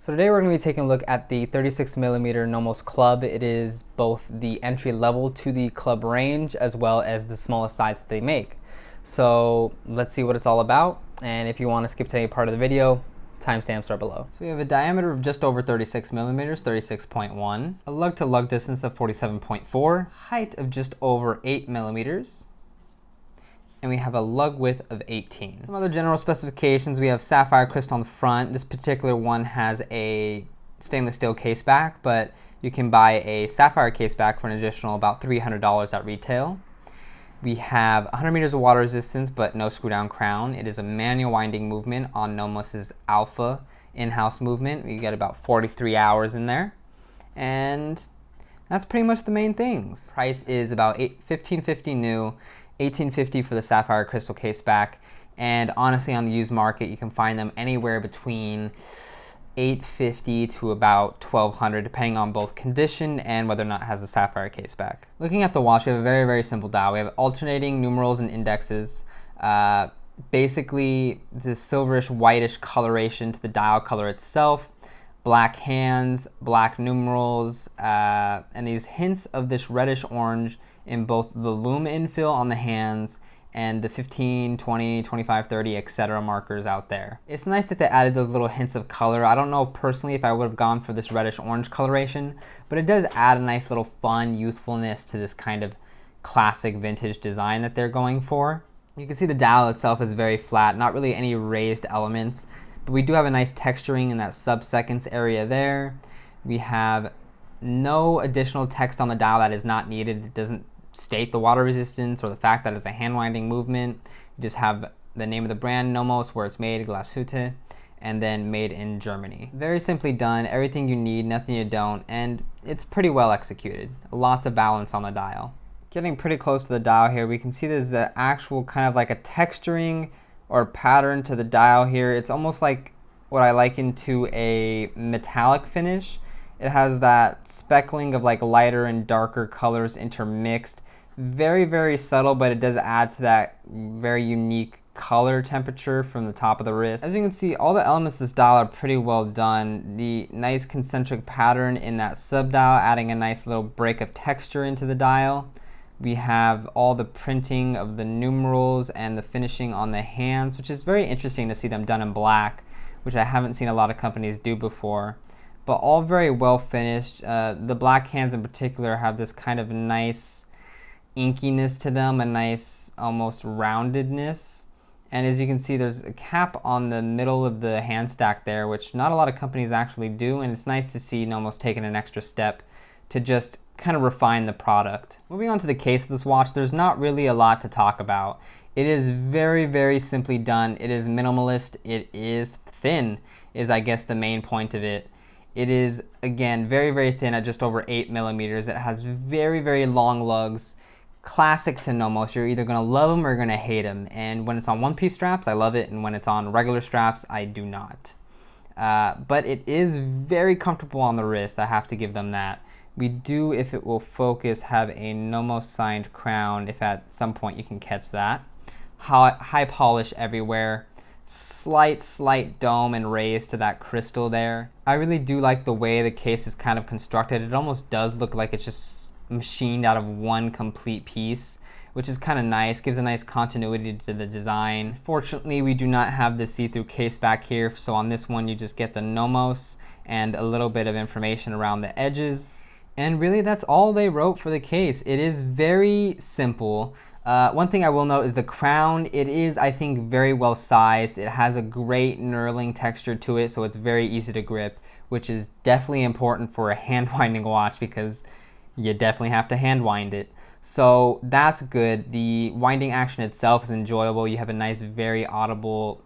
So today we're going to be taking a look at the 36mm Nomos Club. It is both the entry level to the club range as well as the smallest size that they make. So let's see what it's all about, and if you want to skip to any part of the video, timestamps are below. So we have a diameter of just over 36mm, 36.1, a lug to lug distance of 47.4, height of just over 8mm, and we have a lug width of 18. Some other general specifications: we have sapphire crystal on the front. This particular one has a stainless steel case back, but you can buy a sapphire case back for an additional about $300 at retail. We have 100 meters of water resistance, but no screw down crown. It is a manual winding movement on Nomos's Alpha in-house movement. You get about 43 hours in there, and that's pretty much the main things. Price is about $1550 new, $1850 for the sapphire crystal case back, and honestly on the used market you can find them anywhere between $850 to about $1200, depending on both condition and whether or not it has the sapphire case back. Looking at the watch, we have a very, very simple dial. We have alternating numerals and indexes. Basically the silverish whitish coloration to the dial color itself, black hands, black numerals, and these hints of this reddish orange in both the lume infill on the hands and the 15, 20, 25, 30, etc. markers out there. It's nice that they added those little hints of color. I don't know personally if I would have gone for this reddish orange coloration, but it does add a nice little fun youthfulness to this kind of classic vintage design that they're going for. You can see the dial itself is very flat, not really any raised elements, but we do have a nice texturing in that sub-seconds area there. We have no additional text on the dial that is not needed. It doesn't state the water resistance or the fact that it's a hand winding movement. You just have the name of the brand, Nomos, where it's made, Glashütte, and then made in Germany. Very simply done, everything you need, nothing you don't, and it's pretty well executed. Lots of balance on the dial. Getting pretty close to the dial here, we can see there's the actual kind of like a texturing or pattern to the dial here. It's almost like what I liken to a metallic finish. It has that speckling of like lighter and darker colors intermixed. Very, very subtle, but it does add to that very unique color temperature from the top of the wrist. As you can see, all the elements of this dial are pretty well done. The nice concentric pattern in that sub-dial, adding a nice little break of texture into the dial. We have all the printing of the numerals and the finishing on the hands, which is very interesting to see them done in black, which I haven't seen a lot of companies do before. But all very well finished. The black hands in particular have this kind of nice inkiness to them, a nice almost roundedness. And as you can see, there's a cap on the middle of the hand stack there, which not a lot of companies actually do, and it's nice to see Nomos taking an extra step to just kind of refine the product. Moving on to the case of this watch, there's not really a lot to talk about. It is very, very simply done. It is minimalist. It is thin, is I guess the main point of it. It is, again, very, very thin at just over 8mm. It has very, very long lugs. Classic to Nomos. You're either going to love them or you're going to hate them. And when it's on one-piece straps, I love it. And when it's on regular straps, I do not. But it is very comfortable on the wrist. I have to give them that. We do, if it will focus, have a Nomos signed crown, if at some point you can catch that. High polish everywhere. Slight dome and raise to that crystal there. I really do like the way the case is kind of constructed. It almost does look like it's just machined out of one complete piece, which is kind of nice, gives a nice continuity to the design. Fortunately, we do not have the see-through case back here, so on this one you just get the Nomos and a little bit of information around the edges. And really that's all they wrote for the case. It is very simple. One thing I will note is the crown. It is, I think, very well sized. It has a great knurling texture to it, so it's very easy to grip, which is definitely important for a hand winding watch because you definitely have to hand wind it. So that's good. The winding action itself is enjoyable. You have a nice, very audible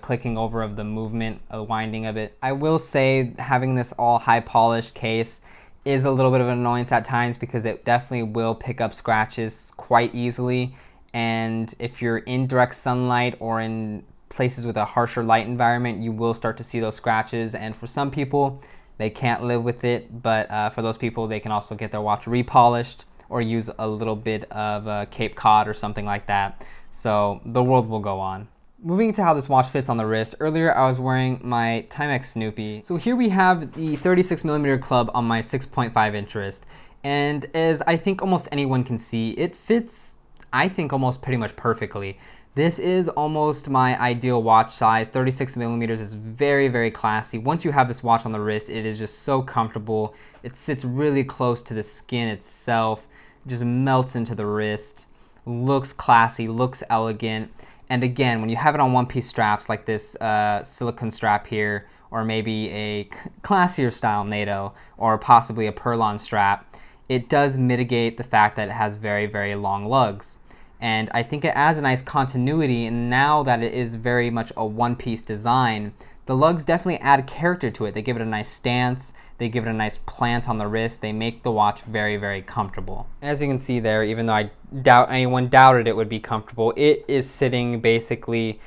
clicking over of the movement, winding of it. I will say having this all high polished case is a little bit of an annoyance at times because it definitely will pick up scratches quite easily, and if you're in direct sunlight or in places with a harsher light environment, you will start to see those scratches, and for some people they can't live with it, but for those people they can also get their watch repolished or use a little bit of Cape Cod or something like that, so the world will go on. Moving to how this watch fits on the wrist, earlier I was wearing my Timex Snoopy. So here we have the 36mm club on my 6.5 inch wrist. And as I think almost anyone can see, it fits, I think, almost pretty much perfectly. This is almost my ideal watch size. 36mm is very, very classy. Once you have this watch on the wrist, it is just so comfortable. It sits really close to the skin itself, just melts into the wrist, looks classy, looks elegant. And again, when you have it on one-piece straps like this silicone strap here, or maybe a classier style NATO, or possibly a Perlon strap, it does mitigate the fact that it has very, very long lugs. And I think it adds a nice continuity, and now that it is very much a one-piece design, the lugs definitely add character to it. They give it a nice stance, they give it a nice plant on the wrist, they make the watch very, very comfortable. As you can see there, even though I doubt anyone doubted it would be comfortable, it is sitting basically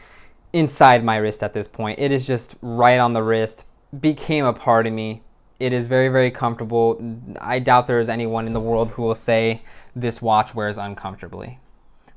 inside my wrist at this point. It is just right on the wrist, became a part of me. It is very, very comfortable. I doubt there is anyone in the world who will say this watch wears uncomfortably.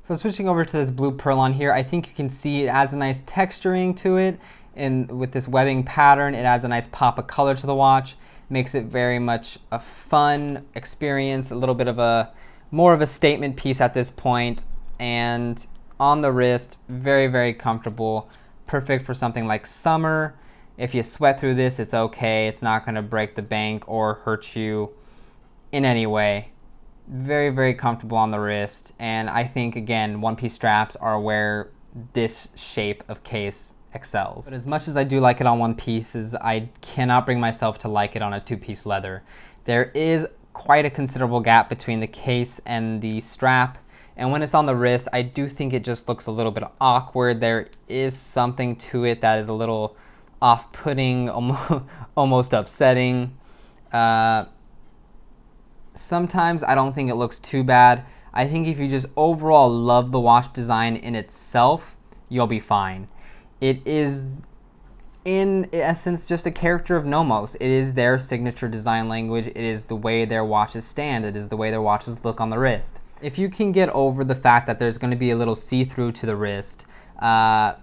So switching over to this blue Perlon here, I think you can see it adds a nice texturing to it, and with this webbing pattern, it adds a nice pop of color to the watch, makes it very much a fun experience, a little bit of a more of a statement piece at this point, and on the wrist, very, very comfortable, perfect for something like summer. If you sweat through this, it's okay. It's not going to break the bank or hurt you in any way. Very, very comfortable on the wrist, and I think, again, one-piece straps are where this shape of case excels. But as much as I do like it on one pieces, I cannot bring myself to like it on a two-piece leather. There is quite a considerable gap between the case and the strap, and when it's on the wrist, I do think it just looks a little bit awkward. There is something to it that is a little off-putting, almost upsetting. Sometimes I don't think it looks too bad. I think if you just overall love the watch design in itself, you'll be fine. It is, in essence, just a character of Nomos. It is their signature design language. It is the way their watches stand. It is the way their watches look on the wrist. If you can get over the fact that there's going to be a little see-through to the wrist, then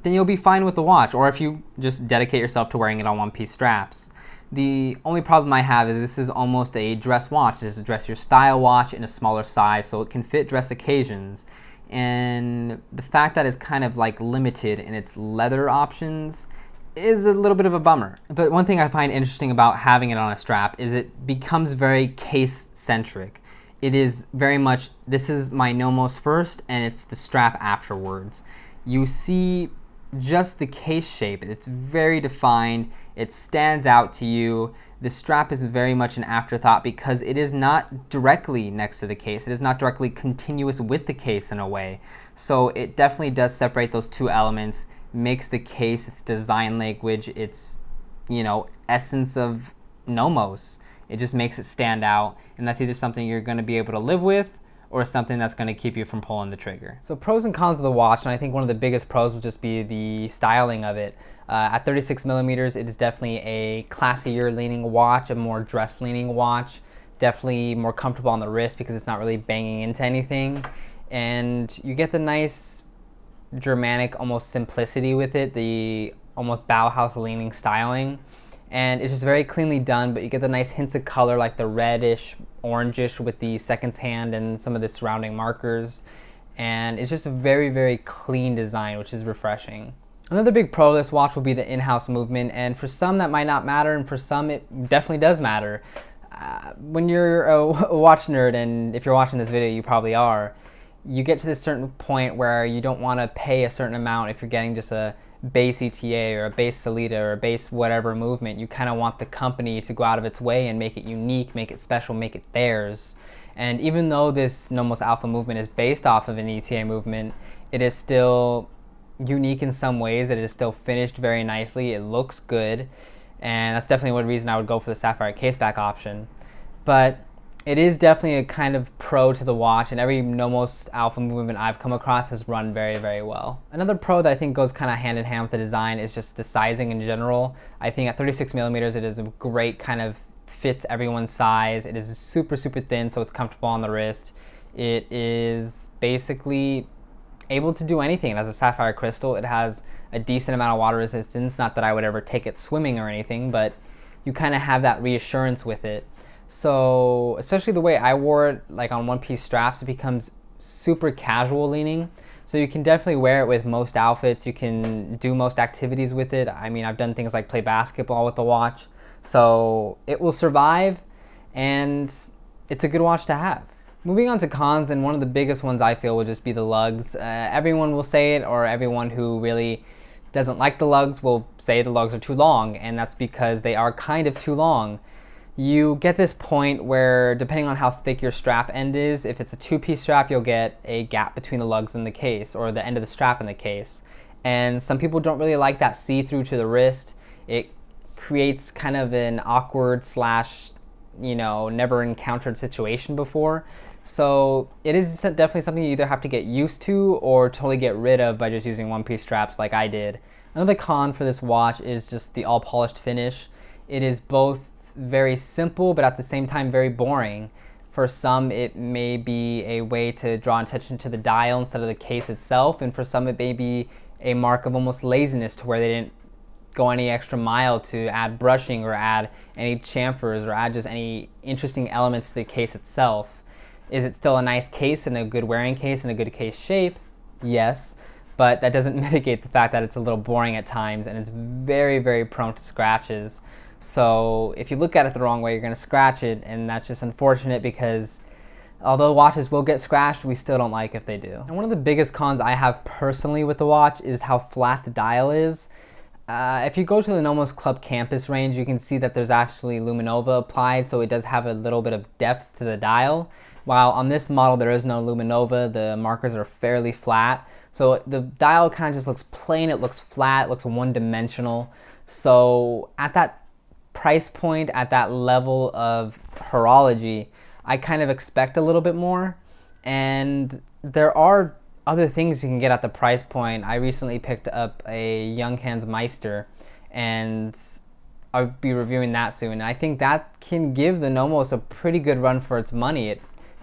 you'll be fine with the watch, or if you just dedicate yourself to wearing it on one-piece straps. The only problem I have is this is almost a dress watch. It's a dress your style watch in a smaller size, so it can fit dress occasions. And the fact that it's kind of like limited in its leather options is a little bit of a bummer. But one thing I find interesting about having it on a strap is it becomes very case-centric. It is very much, this is my Nomos first, and it's the strap afterwards. You see just the case shape. It's very defined. It stands out to you. The strap is very much an afterthought because it is not directly next to the case. It is not directly continuous with the case in a way. So it definitely does separate those two elements, makes the case, its design language, its, essence of Nomos. It just makes it stand out, and that's either something you're going to be able to live with or something that's going to keep you from pulling the trigger. So pros and cons of the watch, and I think one of the biggest pros will just be the styling of it. At 36mm, it is definitely a classier leaning watch, a more dress leaning watch, definitely more comfortable on the wrist because it's not really banging into anything. And you get the nice Germanic almost simplicity with it, the almost Bauhaus leaning styling. And it's just very cleanly done, but you get the nice hints of color like the reddish, orangish with the seconds hand and some of the surrounding markers. And it's just a very, very clean design, which is refreshing. Another big pro of this watch will be the in-house movement, and for some that might not matter, and for some it definitely does matter. When you're a watch nerd, and if you're watching this video, you probably are, you get to this certain point where you don't want to pay a certain amount if you're getting just a base ETA or a base Solita or a base whatever movement. You kind of want the company to go out of its way and make it unique, make it special, make it theirs. And even though this Nomos Alpha movement is based off of an ETA movement, it is still unique in some ways. It is still finished very nicely. It looks good, and that's definitely one reason I would go for the sapphire caseback option. But it is definitely a kind of pro to the watch, and every Nomos Alpha movement I've come across has run very, very well. Another pro that I think goes kind of hand in hand with the design is just the sizing in general. I think at 36mm it is a great kind of fits everyone's size. It is super, super thin, so it's comfortable on the wrist. It is basically able to do anything. It has a sapphire crystal. It has a decent amount of water resistance. Not that I would ever take it swimming or anything, but you kind of have that reassurance with it. So especially the way I wore it, like on one-piece straps, it becomes super casual leaning. So you can definitely wear it with most outfits. You can do most activities with it. I mean, I've done things like play basketball with the watch. So it will survive, and it's a good watch to have. Moving on to cons, and one of the biggest ones I feel would just be the lugs. Everyone will say it, or everyone who really doesn't like the lugs will say the lugs are too long, and that's because they are kind of too long. You get this point where, depending on how thick your strap end is, if it's a two-piece strap, you'll get a gap between the lugs and the case, or the end of the strap and the case. And some people don't really like that see-through to the wrist. It creates kind of an awkward slash, never encountered situation before. So it is definitely something you either have to get used to or totally get rid of by just using one-piece straps like I did. Another con for this watch is just the all-polished finish. It is both very simple, but at the same time very boring. For some, it may be a way to draw attention to the dial instead of the case itself, and for some it may be a mark of almost laziness, to where they didn't go any extra mile to add brushing or add any chamfers or add just any interesting elements to the case itself. Is it still a nice case and a good wearing case and a good case shape? Yes, but that doesn't mitigate the fact that it's a little boring at times, and it's very, very prone to scratches. So if you look at it the wrong way, you're going to scratch it, and that's just unfortunate, because although watches will get scratched, we still don't like if they do. And one of the biggest cons I have personally with the watch is how flat the dial is. If you go to the Nomos Club Campus range, you can see that there's actually Luminova applied, so it does have a little bit of depth to the dial. While on this model there is no Luminova, the markers are fairly flat. So the dial kind of just looks plain, it looks flat, it looks one-dimensional. So at that price point, at that level of horology, I kind of expect a little bit more. And there are other things you can get at the price point. I recently picked up a Young Hans Meister, and I'll be reviewing that soon. And I think that can give the Nomos a pretty good run for its money. It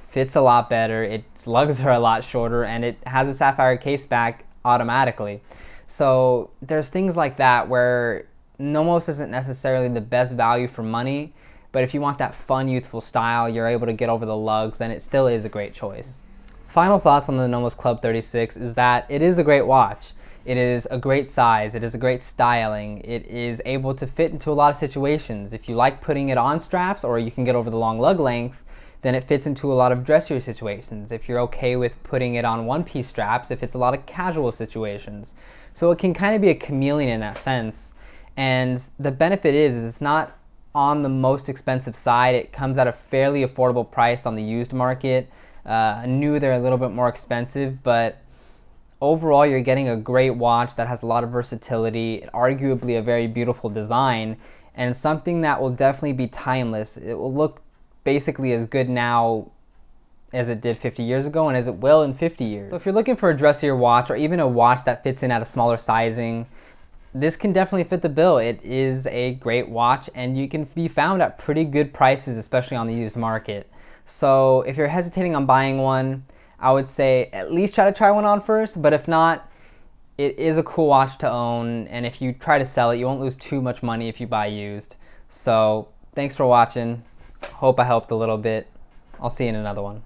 fits a lot better, its lugs are a lot shorter, and it has a sapphire case back automatically. So there's things like that where Nomos isn't necessarily the best value for money, but if you want that fun, youthful style, you're able to get over the lugs, then it still is a great choice. Final thoughts on the Nomos Club 36 is that it is a great watch. It is a great size, it is a great styling, it is able to fit into a lot of situations. If you like putting it on straps, or you can get over the long lug length, then it fits into a lot of dressier situations. If you're okay with putting it on one-piece straps, it fits a lot of casual situations. So it can kind of be a chameleon in that sense. And the benefit is it's not on the most expensive side. It comes at a fairly affordable price on the used market. New, they're a little bit more expensive, but overall you're getting a great watch that has a lot of versatility, arguably a very beautiful design, and something that will definitely be timeless. It will look basically as good now as it did 50 years ago, and as it will in 50 years. So if you're looking for a dressier watch, or even a watch that fits in at a smaller sizing, this can definitely fit the bill. It is a great watch, and you can be found at pretty good prices, especially on the used market. So if you're hesitating on buying one, I would say at least try to try one on first, but if not, it is a cool watch to own, and if you try to sell it, you won't lose too much money if you buy used. So thanks for watching. Hope I helped a little bit. I'll see you in another one.